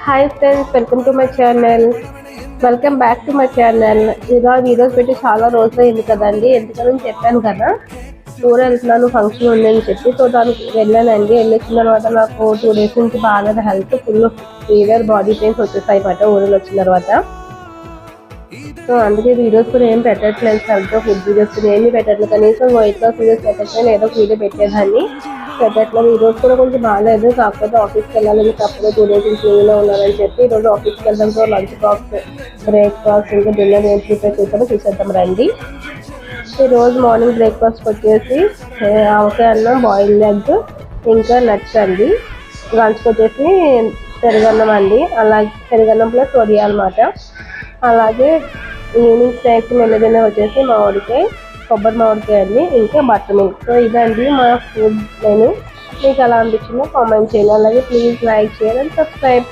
Hi friends, welcome to my channel. Welcome back to my channel. ఇలా videos పెట్టి చాలా రోజులు అయింది కదండి, ఎందుకని చెప్పాను కదా టూర్ వెళ్తున్నాను, ఫంక్షన్ ఉందని చెప్పి. సో దానికి వెళ్ళానండి. వెళ్ళొచ్చిన తర్వాత నాకు 2 days నుంచి బాగాలేదు, health full fever, body pains వచ్చేసాయి అన్నమాట ఊరిలో వచ్చిన తర్వాత. సో అందుకే వీడియోస్ కూడా ఏం పెట్టట్లేదు, సరిగ్గా ఫుడ్ వీడియోస్ కూడా ఏమీ పెట్టట్లేదు. కనీసం వెయిట్ లాస్ వీడియోస్ పెట్టట్లేదు, ఏదో వీడియో పెట్టేదాన్ని పెట్టట్లేదు. ఈరోజు కూడా కొంచెం బాగాలేదు, కాకపోతే ఆఫీస్కి వెళ్ళాలని తప్పదు, 2 days నుంచి లీవ్లో ఉన్నానని చెప్పి ఈరోజు ఆఫీస్కి వెళ్ళడంతో లంచ్ బాక్స్, బ్రేక్ఫాస్ట్, ఇంకా డిన్నర్ ఏం ప్రిపేర్ చేస్తామో చూసేద్దాం రండి. ఈరోజు మార్నింగ్ బ్రేక్ఫాస్ట్ వచ్చేసి ఆవకాయ అన్నం, బాయిల్డ్ ఎగ్, ఇంకా నట్స్ అండి. లంచ్కి వచ్చేసి పెరుగన్నం అండి, అలాగే పెరుగన్నం ప్లస్ వడియా అనమాట. అలాగే ఈవినింగ్ స్నాక్స్ మెల్లగిన్నె వచ్చేసి మామిడికాయ, కొబ్బరి మామిడికాయ అండి, ఇంకా బటర్ మిల్క్. సో ఇదండి మా ఫుడ్ మెను. మీకు ఎలా అనిపించిందో కామెంట్ చేయండి. అలాగే please like, share and subscribe.